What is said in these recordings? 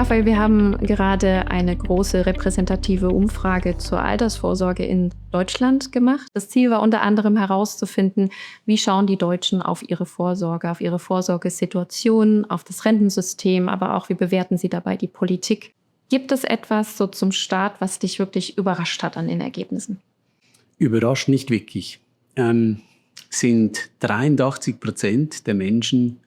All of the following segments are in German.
Raphael, wir haben gerade eine große repräsentative Umfrage zur Altersvorsorge in Deutschland gemacht. Das Ziel war unter anderem herauszufinden, wie schauen die Deutschen auf ihre Vorsorge, auf ihre Vorsorgesituation, auf das Rentensystem, aber auch wie bewerten sie dabei die Politik. Gibt es etwas so zum Start, was dich wirklich überrascht hat an den Ergebnissen? Überrascht nicht wirklich. Sind 83% der Menschen,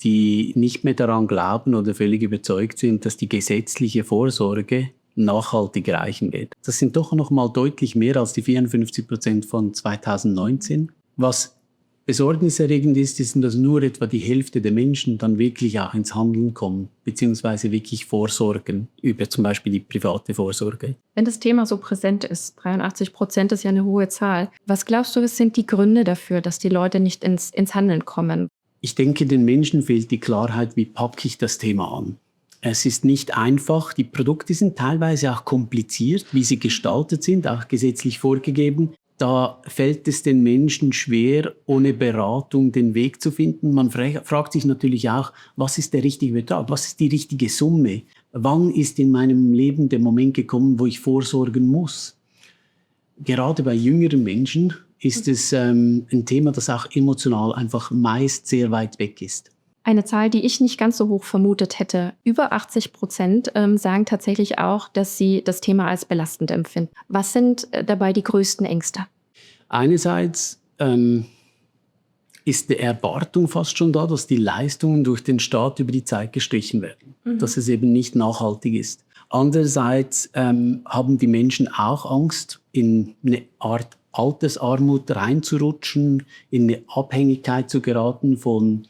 die nicht mehr daran glauben oder völlig überzeugt sind, dass die gesetzliche Vorsorge nachhaltig reichen wird. Das sind doch noch mal deutlich mehr als die 54% von 2019. Was besorgniserregend ist, dass nur etwa die Hälfte der Menschen dann wirklich auch ins Handeln kommen, beziehungsweise wirklich vorsorgen, über zum Beispiel die private Vorsorge. Wenn das Thema so präsent ist, 83% ist ja eine hohe Zahl, was glaubst du, was sind die Gründe dafür, dass die Leute nicht ins Handeln kommen? Ich denke, den Menschen fehlt die Klarheit, wie packe ich das Thema an. Es ist nicht einfach, die Produkte sind teilweise auch kompliziert, wie sie gestaltet sind, auch gesetzlich vorgegeben. Da fällt es den Menschen schwer, ohne Beratung den Weg zu finden. Man fragt sich natürlich auch, was ist der richtige Betrag, was ist die richtige Summe? Wann ist in meinem Leben der Moment gekommen, wo ich vorsorgen muss? Gerade bei jüngeren Menschen ist es ein Thema, das auch emotional einfach meist sehr weit weg ist. Eine Zahl, die ich nicht ganz so hoch vermutet hätte. Über 80% sagen tatsächlich auch, dass sie das Thema als belastend empfinden. Was sind dabei die größten Ängste? Einerseits ist die Erwartung fast schon da, dass die Leistungen durch den Staat über die Zeit gestrichen werden, dass es eben nicht nachhaltig ist. Andererseits haben die Menschen auch Angst, in eine Art Altersarmut reinzurutschen, in eine Abhängigkeit zu geraten von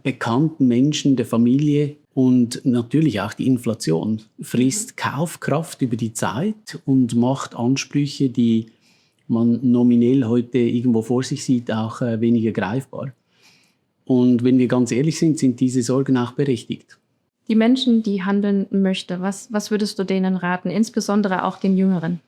bekannten Menschen der Familie. Und natürlich auch die Inflation frisst Kaufkraft über die Zeit und macht Ansprüche, die man nominell heute irgendwo vor sich sieht, auch weniger greifbar. Und wenn wir ganz ehrlich sind, sind diese Sorgen auch berechtigt. Die Menschen, die handeln möchten, was würdest du denen raten, insbesondere auch den Jüngeren?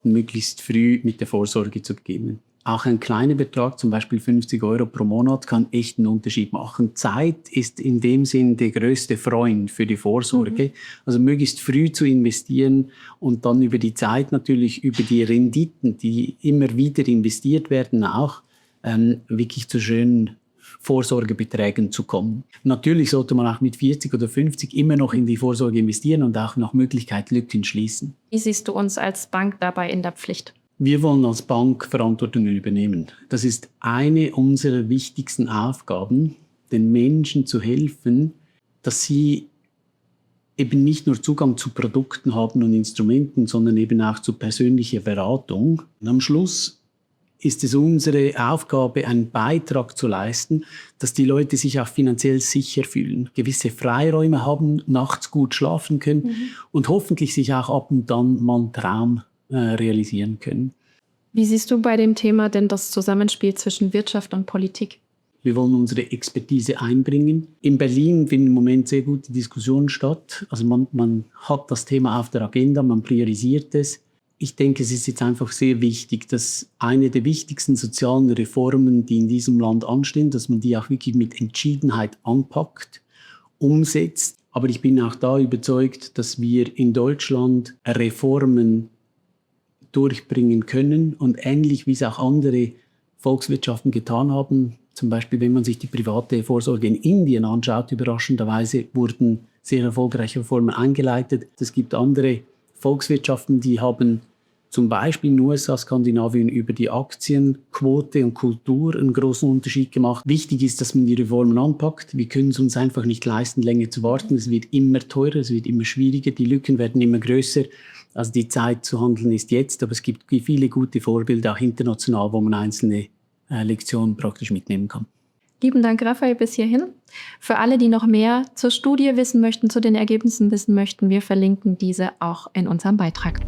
Möglichst früh mit der Vorsorge zu beginnen. Auch ein kleiner Betrag, zum Beispiel 50 € pro Monat, kann echt einen Unterschied machen. Zeit ist in dem Sinn der größte Freund für die Vorsorge. Also möglichst früh zu investieren und dann über die Zeit natürlich über die Renditen, die immer wieder investiert werden, auch wirklich zu schönen Vorsorgebeträgen zu kommen. Natürlich sollte man auch mit 40 oder 50 immer noch in die Vorsorge investieren und auch nach Möglichkeit Lücken schließen. Wie siehst du uns als Bank dabei in der Pflicht? Wir wollen als Bank Verantwortung übernehmen. Das ist eine unserer wichtigsten Aufgaben, den Menschen zu helfen, dass sie eben nicht nur Zugang zu Produkten haben und Instrumenten, sondern eben auch zu persönlicher Beratung. Und am Schluss ist es unsere Aufgabe, einen Beitrag zu leisten, dass die Leute sich auch finanziell sicher fühlen, gewisse Freiräume haben, nachts gut schlafen können und hoffentlich sich auch ab und an mal einen Traum realisieren können. Wie siehst du bei dem Thema denn das Zusammenspiel zwischen Wirtschaft und Politik? Wir wollen unsere Expertise einbringen. In Berlin finden im Moment sehr gute Diskussionen statt. Also man hat das Thema auf der Agenda, man priorisiert es. Ich denke, es ist jetzt einfach sehr wichtig, dass eine der wichtigsten sozialen Reformen, die in diesem Land anstehen, dass man die auch wirklich mit Entschiedenheit anpackt, umsetzt. Aber ich bin auch da überzeugt, dass wir in Deutschland Reformen durchbringen können und ähnlich wie es auch andere Volkswirtschaften getan haben, zum Beispiel wenn man sich die private Vorsorge in Indien anschaut, überraschenderweise wurden sehr erfolgreiche Reformen eingeleitet. Es gibt andere Volkswirtschaften, die haben zum Beispiel in den USA, Skandinavien über die Aktienquote und Kultur einen großen Unterschied gemacht. Wichtig ist, dass man die Reformen anpackt. Wir können es uns einfach nicht leisten, länger zu warten. Es wird immer teurer, es wird immer schwieriger, die Lücken werden immer größer. Also die Zeit zu handeln ist jetzt, aber es gibt viele gute Vorbilder, auch international, wo man einzelne Lektionen praktisch mitnehmen kann. Lieben Dank, Raphael, bis hierhin. Für alle, die noch mehr zur Studie wissen möchten, zu den Ergebnissen wissen möchten, wir verlinken diese auch in unserem Beitrag.